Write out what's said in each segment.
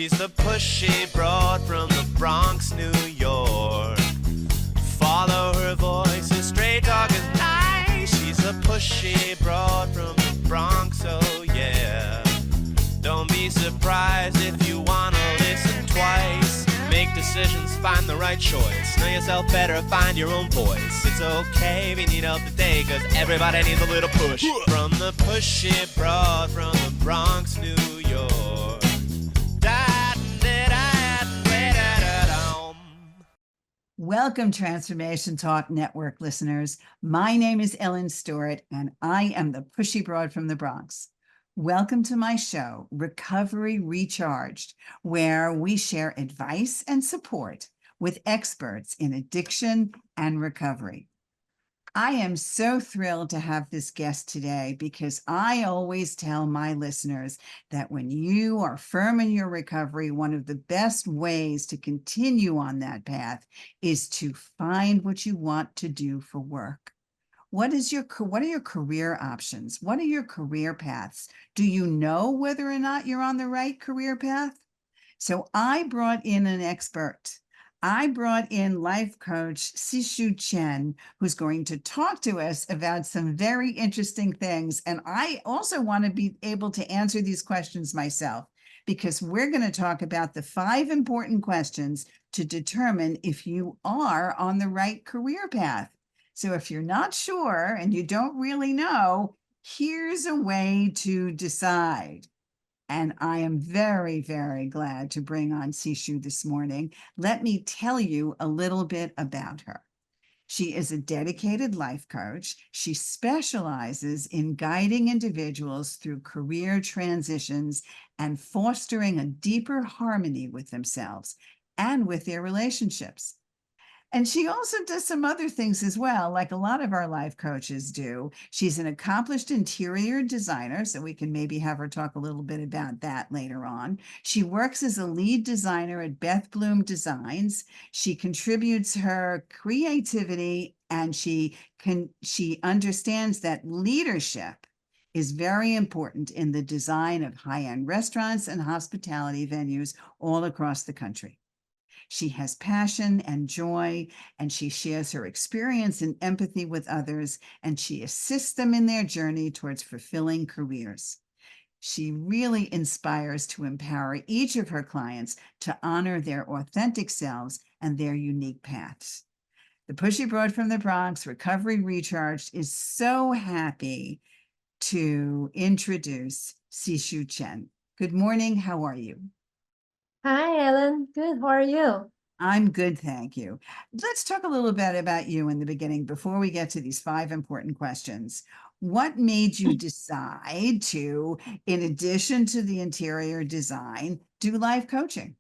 She's the pushy broad from the Bronx, New York. Follow her voice, a straight dog is nice. She's a pushy broad from the Bronx, oh yeah. Don't be surprised if you wanna listen twice. Make decisions, find the right choice. Know yourself better, find your own voice. It's okay if you need help today, cause everybody needs a little push. From the pushy broad from the Bronx, New York. Welcome, Transformation Talk Network listeners. My name is Ellen Stewart, and I am the pushy broad from the Bronx. Welcome to my show, Recovery Recharged, where we share advice and support with experts in addiction and recovery. I am so thrilled to have this guest today because I always tell my listeners that when you are firm in your recovery, one of the best ways to continue on that path is to find what you want to do for work. What are your career options? What are your career paths? Do you know whether or not you're on the right career path? So I brought in an expert. I brought in life coach Sixu Chen, who's going to talk to us about some very interesting things. And I also want to be able to answer these questions myself, because we're going to talk about the 5 important questions to determine if you are on the right career path. So if you're not sure and you don't really know, here's a way to decide. And I am very, very glad to bring on Sixu this morning. Let me tell you a little bit about her. She is a dedicated life coach. She specializes in guiding individuals through career transitions and fostering a deeper harmony with themselves and with their relationships. And she also does some other things as well, like a lot of our life coaches do. She's an accomplished interior designer, so we can maybe have her talk a little bit about that later on. She works as a lead designer at Beth Bloom Designs. She contributes her creativity, and she understands that leadership is very important in the design of high-end restaurants and hospitality venues all across the country. She has passion and joy, and she shares her experience and empathy with others, and she assists them in their journey towards fulfilling careers. She really inspires to empower each of her clients to honor their authentic selves and their unique paths. The Pushy Broad from the Bronx, Recovery Recharged, is so happy to introduce Sixu Chen. Good morning. How are you? Hi, Ellen. Good. How are you? I'm good, thank you. Let's talk a little bit about you in the beginning before we get to these 5 important questions. What made you decide to, in addition to the interior design, do life coaching?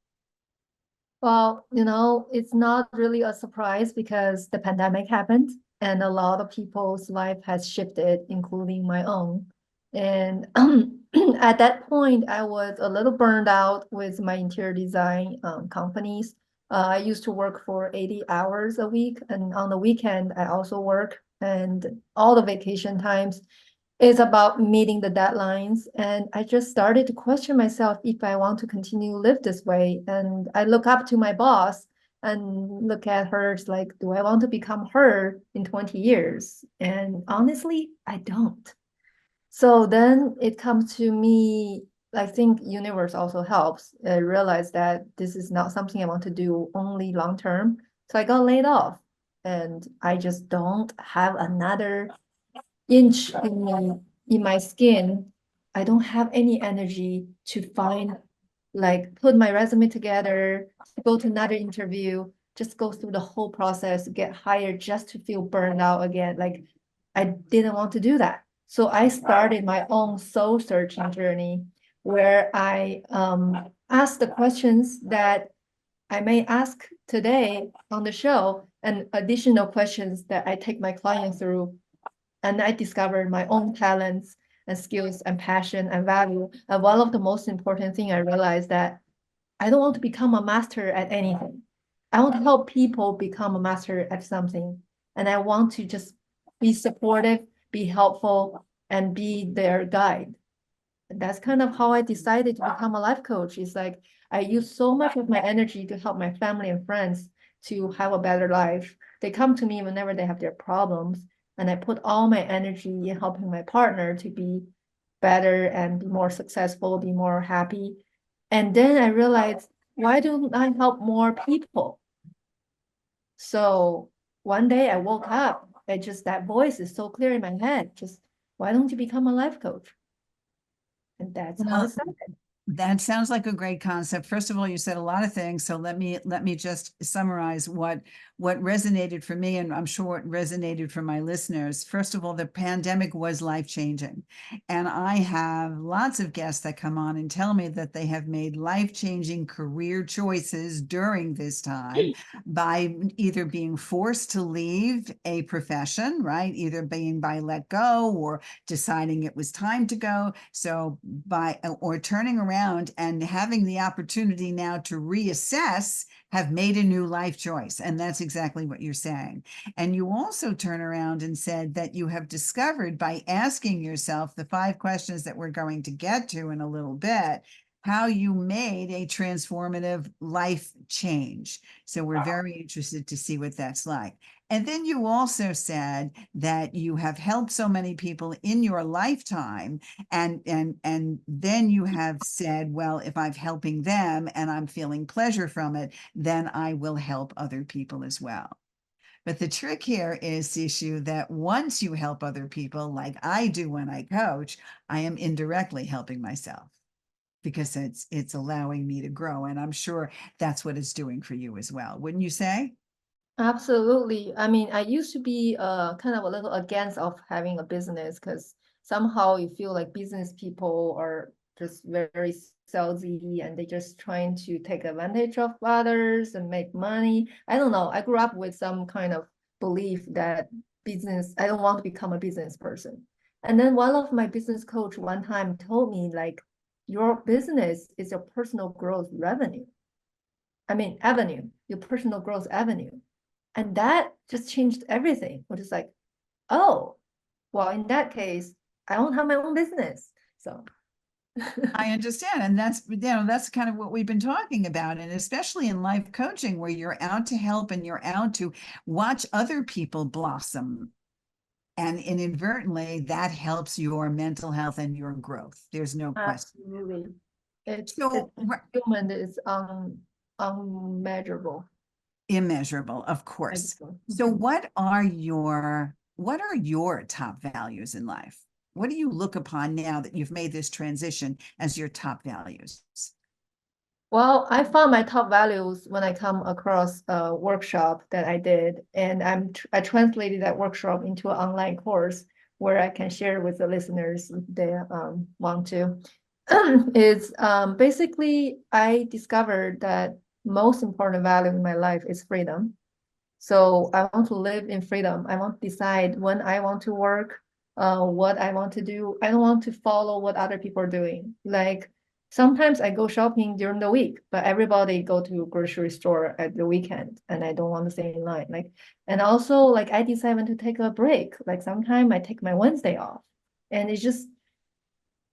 Well, it's not really a surprise because the pandemic happened and a lot of people's life has shifted, including my own. And at that point, I was a little burned out with my interior design companies. I used to work for 80 hours a week, and on the weekend, I also work, and all the vacation times is about meeting the deadlines. And I just started to question myself if I want to continue to live this way. And I look up to my boss and look at her, it's like, do I want to become her in 20 years? And honestly, I don't. So then it comes to me, I think universe also helps. I realized that this is not something I want to do only long term. So I got laid off, and I just don't have another inch in my skin. I don't have any energy to find, like, put my resume together, go to another interview, just go through the whole process, get hired just to feel burned out again. Like, I didn't want to do that. So I started my own soul searching journey where I asked the questions that I may ask today on the show, and additional questions that I take my clients through. And I discovered my own talents and skills and passion and value. And one of the most important thing I realized that I don't want to become a master at anything. I want to help people become a master at something. And I want to just be supportive, be helpful, and be their guide. And that's kind of how I decided to become a life coach. It's like I use so much of my energy to help my family and friends to have a better life. They come to me whenever they have their problems, and I put all my energy in helping my partner to be better and be more successful, be more happy. And then I realized, why don't I help more people? So one day I woke up, that voice is so clear in my head, just why don't you become a life coach? And that's how Well, it started. that sounds like a great concept. First of all, you said a lot of things, so let me just summarize what resonated for me, and I'm sure what resonated for my listeners. First of all, the pandemic was life-changing, and I have lots of guests that come on and tell me that they have made life-changing career choices during this time by either being forced to leave a profession, right? Either being by let go or deciding it was time to go. So by or turning around and having the opportunity now to reassess, have made a new life choice. And that's exactly what you're saying. And you also turn around and said that you have discovered by asking yourself the 5 questions that we're going to get to in a little bit, how you made a transformative life change. So we're very interested to see what that's like. And then you also said that you have helped so many people in your lifetime, and then you have said, well, if I'm helping them and I'm feeling pleasure from it, then I will help other people as well. But the trick here is, Sixu, that once you help other people, like I do when I coach, I am indirectly helping myself because it's allowing me to grow. And I'm sure that's what it's doing for you as well. Wouldn't you say? Absolutely. I mean, I used to be kind of a little against of having a business because somehow you feel like business people are just very salesy and they just trying to take advantage of others and make money. I don't know. I grew up with some kind of belief that I don't want to become a business person. And then one of my business coach one time told me like, your business is your personal growth revenue. I mean, avenue, your personal growth avenue. And that just changed everything, which is like, oh, well, in that case, I don't have my own business. So I understand. And that's kind of what we've been talking about. And especially in life coaching, where you're out to help and you're out to watch other people blossom. And inadvertently, that helps your mental health and your growth. There's no question. absolutely. It's So human is unmeasurable. immeasurable, of course. So what are your top values in life? What do you look upon now that you've made this transition as your top values? Well, I found my top values when I come across a workshop that I did, and I translated that workshop into an online course where I can share with the listeners if they want to. Is basically I discovered that most important value in my life is freedom. So I want to live in freedom. I want to decide when I want to work, what I want to do. I don't want to follow what other people are doing. Like sometimes I go shopping during the week, but everybody go to grocery store at the weekend, and I don't want to stay in line. Like, and also like I decide when to take a break. Like sometimes I take my Wednesday off, and it's just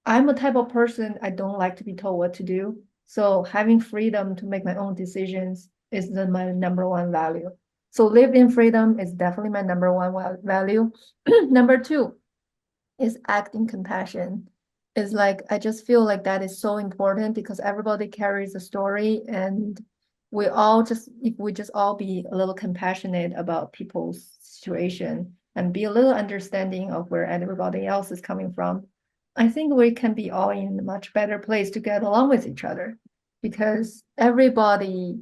I'm a type of person I don't like to be told what to do. So having freedom to make my own decisions is my number one value. So live in freedom is definitely my number one value. Number two is act in compassion. It's like I just feel like that is so important because everybody carries a story, and if we just all be a little compassionate about people's situation and be a little understanding of where everybody else is coming from, I think we can be all in a much better place to get along with each other because everybody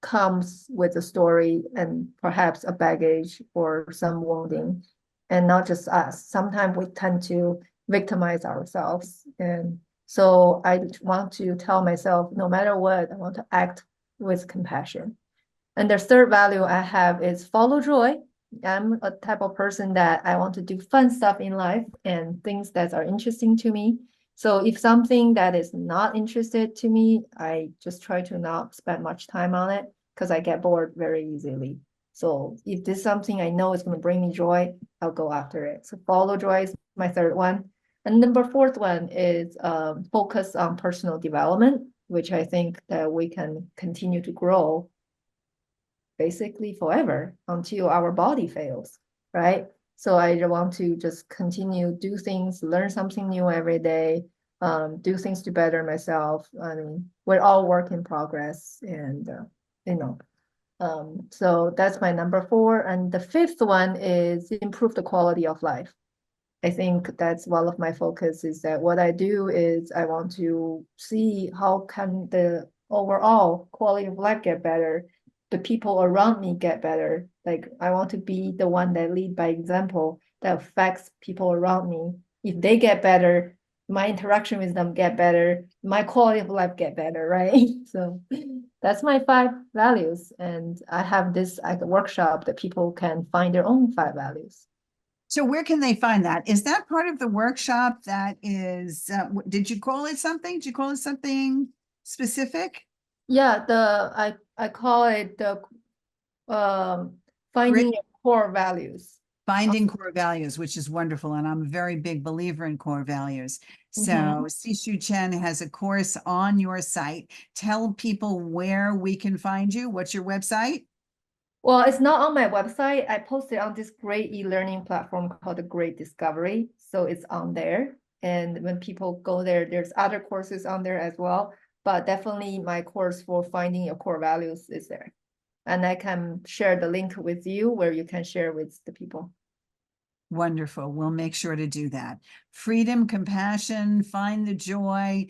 comes with a story and perhaps a baggage or some wounding, and not just us. Sometimes we tend to victimize ourselves. And so I want to tell myself, no matter what, I want to act with compassion. And the third value I have is follow joy. I'm a type of person that I want to do fun stuff in life and things that are interesting to me. So if something that is not interested to me, I just try to not spend much time on it because I get bored very easily. So if this is something I know is going to bring me joy, I'll go after it. So follow joy is my third one. And number fourth one is focus on personal development. which I think that we can continue to grow basically forever until our body fails, right? So I want to just continue do things, learn something new every day, do things to better myself. I mean, we're all work in progress, and you know, so that's my number 4. And the 5th one is improve the quality of life. I think that's one of my focus is that what I do is I want to see how can the overall quality of life get better, the people around me get better. Like I want to be the one that lead by example that affects people around me. If they get better, my interaction with them get better, my quality of life get better, right? So that's my 5 values. And I have this like a workshop that people can find their own 5 values. So where can they find that? Is that part of the workshop that is, did you call it something? Did you call it something specific? Yeah, I call it the finding your core values. Finding core values, which is wonderful. And I'm a very big believer in core values. So Sixu Chen has a course on your site. Tell people where we can find you. What's your website? Well, it's not on my website. I posted on this great e-learning platform called the Great Discovery. So it's on there. And when people go there, there's other courses on there as well. But definitely my course for finding your core values is there. And I can share the link with you where you can share with the people. Wonderful. We'll make sure to do that. Freedom, compassion, find the joy,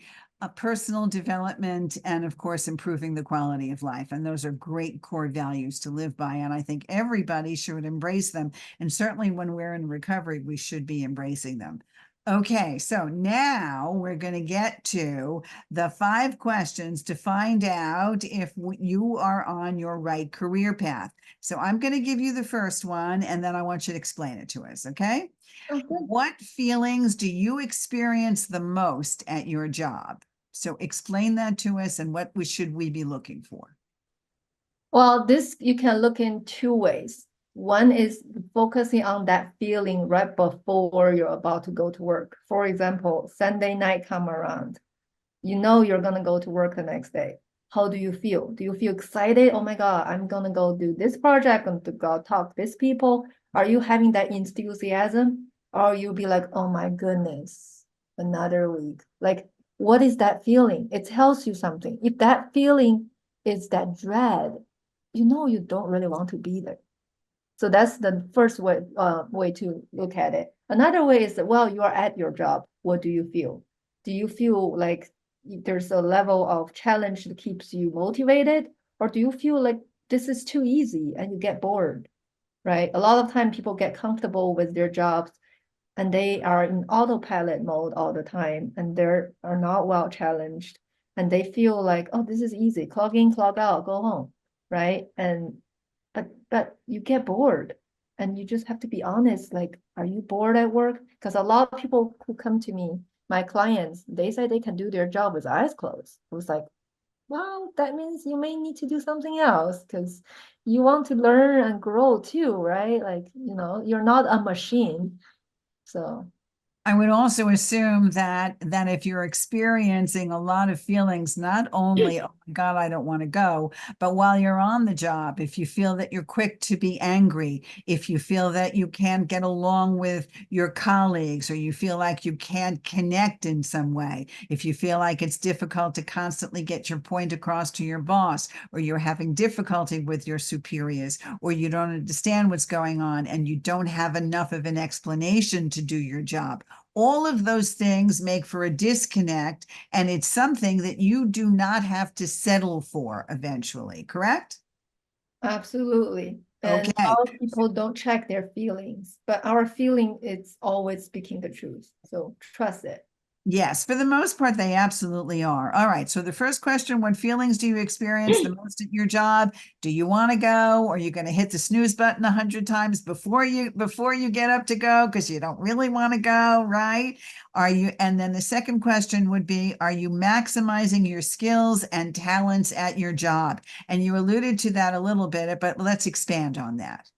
personal development, and of course, improving the quality of life. And those are great core values to live by. And I think everybody should embrace them. And certainly when we're in recovery, we should be embracing them. Okay, so now we're going to get to the 5 questions to find out if you are on your right career path. So I'm going to give you the first one, and then I want you to explain it to us, okay? Okay. What feelings do you experience the most at your job? So explain that to us, and what should we be looking for? Well, this you can look in 2 ways. One is focusing on that feeling right before you're about to go to work. For example, Sunday night come around. You know you're gonna go to work the next day. How do you feel? Do you feel excited? Oh my God, I'm gonna go do this project, I'm gonna go talk to these people. Are you having that enthusiasm? Or you'll be like, oh my goodness, another week. Like, what is that feeling? It tells you something. If that feeling is that dread, you know you don't really want to be there. So that's the first way to look at it. Another way is that, well, you are at your job. What do you feel? Do you feel like there's a level of challenge that keeps you motivated? Or do you feel like this is too easy and you get bored, right? A lot of time people get comfortable with their jobs and they are in autopilot mode all the time and they are not well challenged and they feel like, oh, this is easy, clock in, clock out, go home, right? And but you get bored and you just have to be honest, like, are you bored at work? Because a lot of people who come to me, my clients, they say they can do their job with eyes closed. It was like, well, that means you may need to do something else because you want to learn and grow too, right? Like, you're not a machine. So I would also assume that if you're experiencing a lot of feelings, not only, oh my God, I don't want to go, but while you're on the job, if you feel that you're quick to be angry, if you feel that you can't get along with your colleagues, or you feel like you can't connect in some way, if you feel like it's difficult to constantly get your point across to your boss, or you're having difficulty with your superiors, or you don't understand what's going on and you don't have enough of an explanation to do your job. All of those things make for a disconnect, and it's something that you do not have to settle for eventually, correct? absolutely. And Okay. most people don't check their feelings, but our feeling is always speaking the truth. So trust it. Yes, for the most part, they absolutely are. All right. So the first question, what feelings do you experience the most at your job? Do you want to go? Or are you going to hit the snooze button 100 times before you get up to go because you don't really want to go, right? And then the second question would be, are you maximizing your skills and talents at your job? And you alluded to that a little bit, but let's expand on that.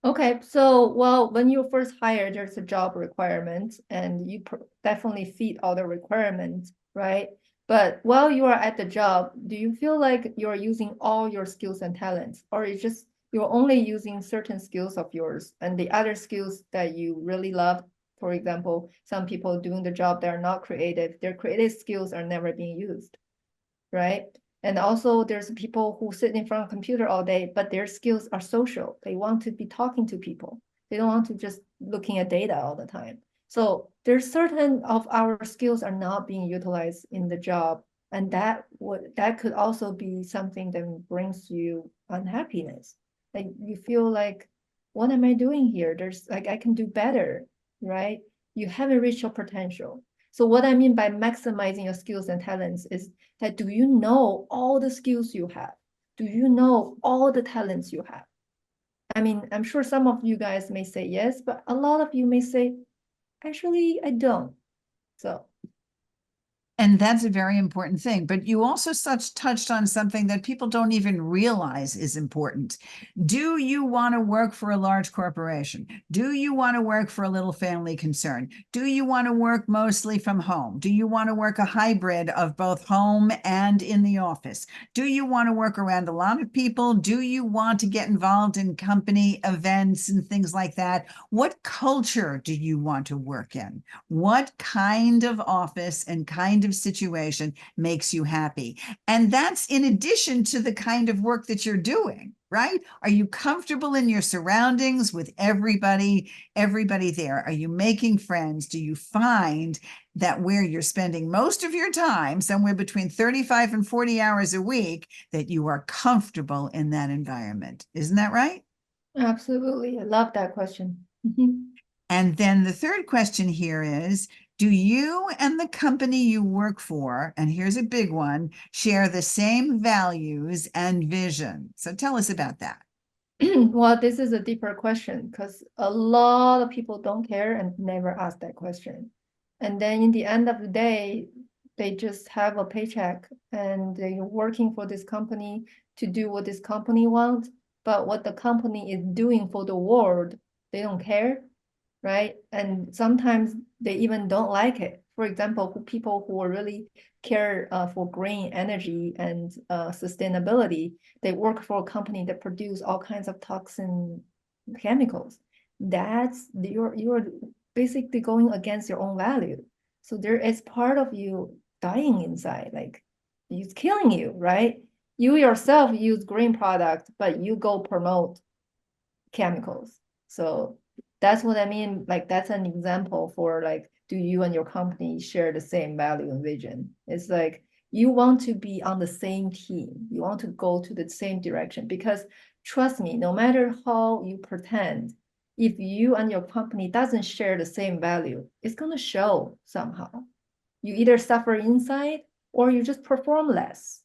Okay, so well, when you first hire, there's a job requirement and you definitely fit all the requirements, right? But while you are at the job, do you feel like you're using all your skills and talents, or it's just you're only using certain skills of yours and the other skills that you really love? For example, some people doing the job, they're not creative. Their creative skills are never being used, right? And also there's people who sit in front of a computer all day, but their skills are social. They want to be talking to people. They don't want to just looking at data all the time. So there's certain of our skills are not being utilized in the job. And that could also be something that brings you unhappiness. Like you feel like, what am I doing here? There's like, I can do better, right? You haven't reached your potential. So what I mean by maximizing your skills and talents is that do you know all the skills you have? Do you know all the talents you have? I mean, I'm sure some of you guys may say yes, but a lot of you may say, actually, I don't. So And that's a very important thing. But you also touched on something that people don't even realize is important. Do you want to work for a large corporation? Do you want to work for a little family concern? Do you want to work mostly from home? Do you want to work a hybrid of both home and in the office? Do you want to work around a lot of people? Do you want to get involved in company events and things like that? What culture do you want to work in? What kind of office and kind of situation makes you happy? And that's in addition to the kind of work that you're doing, right? Are you comfortable in your surroundings with everybody there? Are you making friends? Do you find that where you're spending most of your time, somewhere between 35 and 40 hours a week, that you are comfortable in that environment? Isn't that right? absolutely, I love that question. And then the third question here is, do you and the company you work for, and here's a big one, share the same values and vision? So tell us about that. Well, this is a deeper question because a lot of people don't care and never ask that question. And then in the end of the day, they just have a paycheck and they're working for this company to do what this company wants. But what the company is doing for the world, they don't care, right? And sometimes they even don't like it. For example, people who are really care for green energy and sustainability, they work for a company that produce all kinds of toxin chemicals. That's you're basically going against your own value. So there is part of you dying inside, like it's killing you, right? You yourself use green product, but you go promote chemicals. So that's what I mean. Like that's an example for like, do you and your company share the same value and vision? It's like you want to be on the same team. You want to go to the same direction because trust me, no matter how you pretend, if you and your company doesn't share the same value, it's gonna show somehow. You either suffer inside or you just perform less.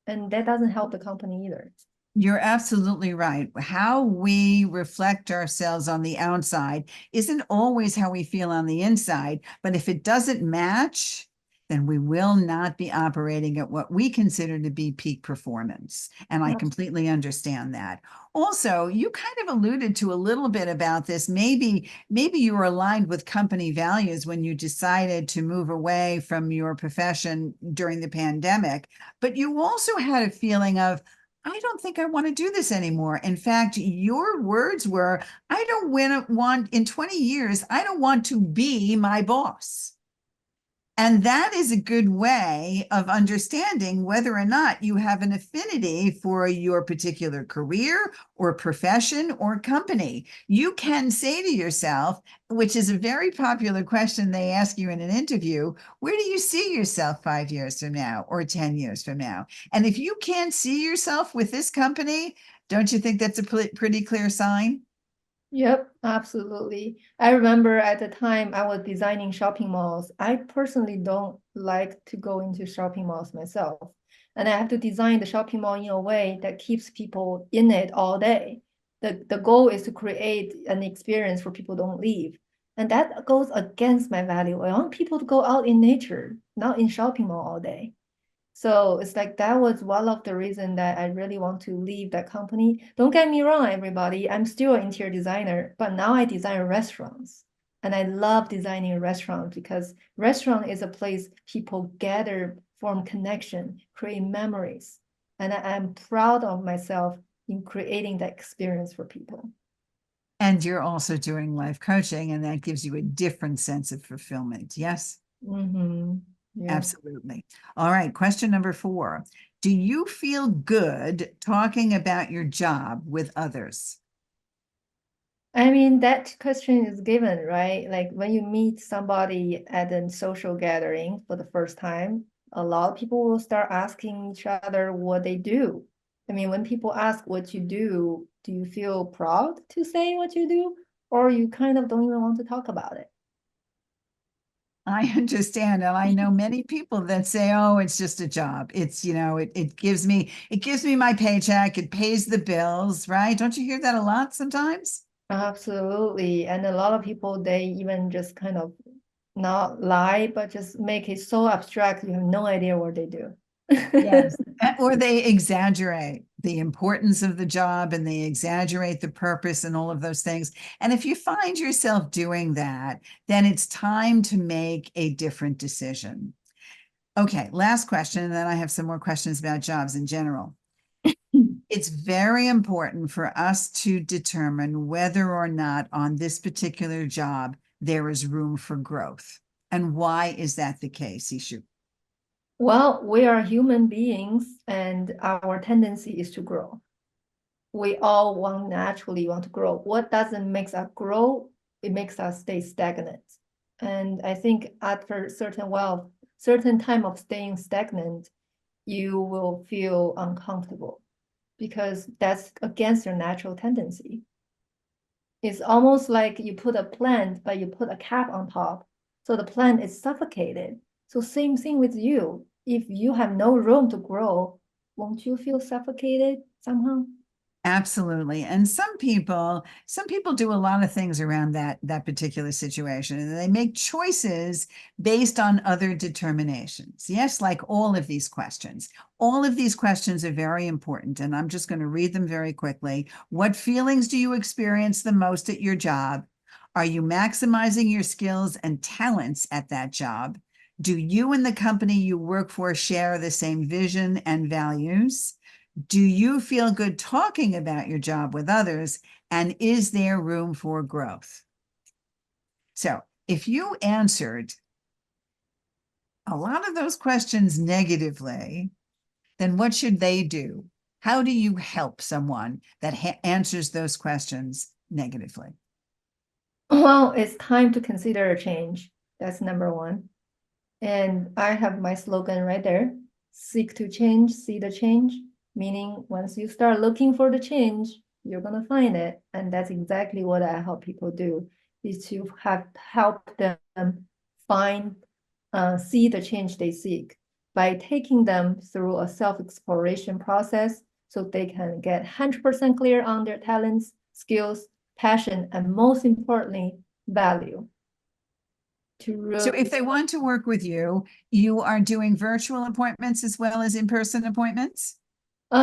And that doesn't help the company either. You're absolutely right. How we reflect ourselves on the outside isn't always how we feel on the inside, but if it doesn't match, then we will not be operating at what we consider to be peak performance. And I completely understand that. Also, you kind of alluded to a little bit about this. Maybe you were aligned with company values when you decided to move away from your profession during the pandemic, but you also had a feeling of, I don't think I want to do this anymore. In fact, your words were, I don't want in 20 years, I don't want to be my boss. And that is a good way of understanding whether or not you have an affinity for your particular career or profession or company. You can say to yourself, which is a very popular question they ask you in an interview, where do you see yourself 5 years from now or 10 years from now? And if you can't see yourself with this company, don't you think that's a pretty clear sign? Yep, absolutely. I remember at the time I was designing shopping malls. I personally don't like to go into shopping malls myself. And I have to design the shopping mall in a way that keeps people in it all day. The goal is to create an experience where people don't leave. And that goes against my value. I want people to go out in nature, not in shopping mall all day. So it's like that was one of the reasons that I really want to leave that company. Don't get me wrong, everybody. I'm still an interior designer, but now I design restaurants. And I love designing restaurants because restaurant is a place people gather form connection, create memories. And I am proud of myself in creating that experience for people. And you're also doing life coaching, and that gives you a different sense of fulfillment. Yes, Yeah. absolutely. All right. Question number 4. Do you feel good talking about your job with others? I mean, that question is given, right? Like when you meet somebody at a social gathering for the first time, a lot of people will start asking each other what they do. I mean, when people ask what you do you feel proud to say what you do, or you kind of don't even want to talk about it? I understand. And I know many people that say, oh, it's just a job. It's, it gives me my paycheck. It pays the bills, right? Don't you hear that a lot sometimes? Absolutely. And a lot of people, they even just kind of not lie, but just make it so abstract, you have no idea what they do. Yes. Or they exaggerate the importance of the job and they exaggerate the purpose and all of those things. And if you find yourself doing that, then it's time to make a different decision. Okay, last question, and then I have some more questions about jobs in general. It's very important for us to determine whether or not on this particular job there is room for growth. And why is that the case, Sixu? Well, we are human beings and our tendency is to grow. We all naturally want to grow. What doesn't make us grow? It makes us stay stagnant. And I think after certain time of staying stagnant, you will feel uncomfortable because that's against your natural tendency. It's almost like you put a plant, but you put a cap on top. So the plant is suffocated. So same thing with you. If you have no room to grow, won't you feel suffocated somehow? Absolutely. And some people do a lot of things around that particular situation, and they make choices based on other determinations. Yes, like all of these questions. All of these questions are very important, and I'm just going to read them very quickly. What feelings do you experience the most at your job? Are you maximizing your skills and talents at that job? Do you and the company you work for share the same vision and values? Do you feel good talking about your job with others? And is there room for growth? So if you answered a lot of those questions negatively, then what should they do? How do you help someone that answers those questions negatively? Well, it's time to consider a change. That's number one. And I have my slogan right there. Seek to change, see the change. Meaning once you start looking for the change, you're gonna find it. And that's exactly what I help people do, is to help them find, see the change they seek by taking them through a self-exploration process so they can get 100% clear on their talents, skills, passion, and most importantly, value. So if they want to work with you, you are doing virtual appointments as well as in-person appointments?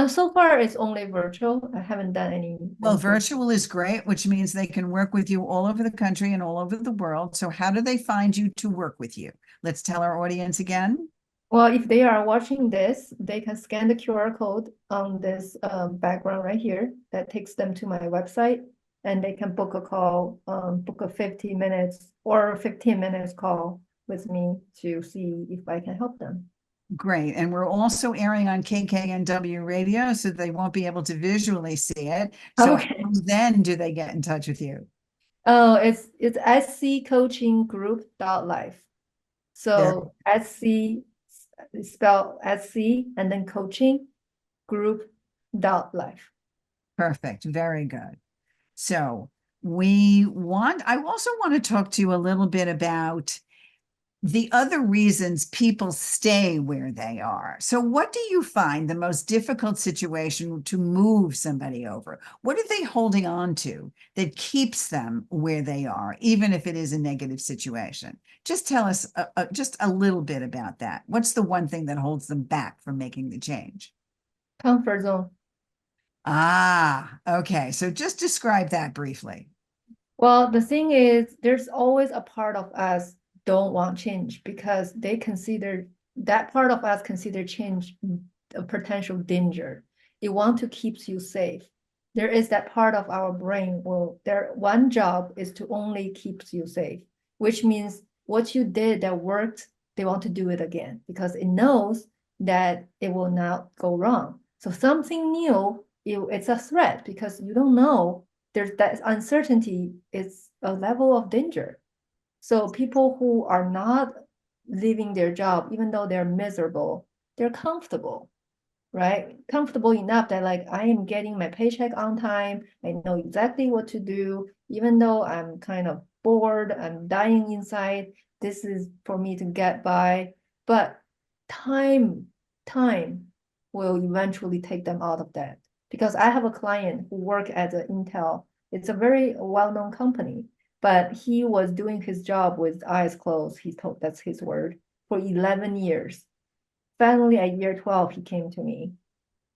So far it's only virtual. I haven't done any. Well, virtual is great, which means they can work with you all over the country and all over the world. So how do they find you to work with you? Let's tell our audience again. Well, if they are watching this, they can scan the QR code on this background right here that takes them to my website, and they can book a call, book a 15 minutes or 15 minutes call with me to see if I can help them. Great. And we're also airing on KKNW radio, so they won't be able to visually see it. So Okay. how then do they get in touch with you? Oh, it's sccoachinggroup.life. So SC spelled SC and then coaching group.life. Perfect. Very good. So I also want to talk to you a little bit about the other reasons people stay where they are. So what do you find the most difficult situation to move somebody over? What are they holding on to that keeps them where they are, even if it is a negative situation? Just tell us just a little bit about that. What's the one thing that holds them back from making the change? Comfort zone. Ah, okay. So just describe that briefly. Well, the thing is, there's always a part of us don't want change because they consider that part of us consider change a potential danger. It want to keep you safe. There is that part of our brain, well, their one job is to only keep you safe, which means what you did that worked, they want to do it again because it knows that it will not go wrong. So something new, it's a threat because you don't know. There's that uncertainty is a level of danger. So people who are not leaving their job, even though they're miserable, they're comfortable, right? Comfortable enough that like I am getting my paycheck on time. I know exactly what to do, even though I'm kind of bored, I'm dying inside. This is for me to get by. But time will eventually take them out of that. Because I have a client who worked at Intel. It's a very well-known company, but he was doing his job with eyes closed. He told, that's his word, for 11 years. Finally, at year 12, he came to me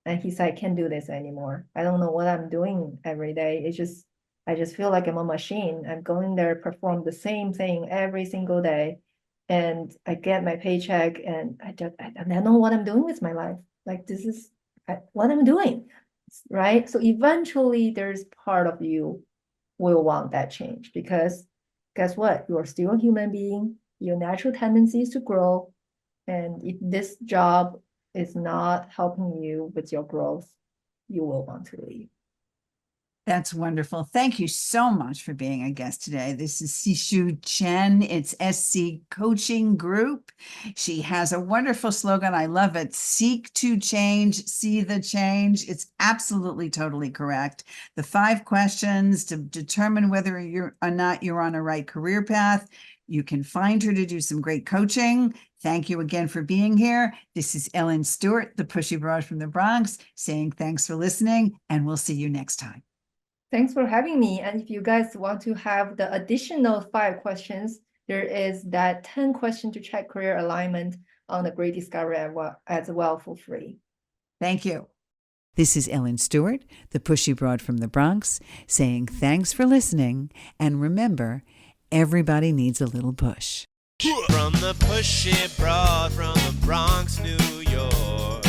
and he said, I can't do this anymore. I don't know what I'm doing every day. I just feel like I'm a machine. I'm going there, perform the same thing every single day. And I get my paycheck and I don't know what I'm doing with my life. Like, this is what I'm doing, right? So eventually there's part of you will want that change because guess what? You're still a human being. Your natural tendency is to grow. And if this job is not helping you with your growth, you will want to leave. That's wonderful. Thank you so much for being a guest today. This is Sixu Chen. It's SC Coaching Group. She has a wonderful slogan. I love it. Seek to change, see the change. It's absolutely totally correct. The 5 questions to determine whether you're or not you're on a right career path. You can find her to do some great coaching. Thank you again for being here. This is Ellen Stewart, the Pushy Broad from the Bronx, saying thanks for listening, and we'll see you next time. Thanks for having me. And if you guys want to have the additional 5 questions, there is that 10 question to check career alignment on the Great Discovery as well for free. Thank you. This is Ellen Stewart, the Pushy Broad from the Bronx, saying thanks for listening. And remember, everybody needs a little push. From the pushy broad from the Bronx, New York.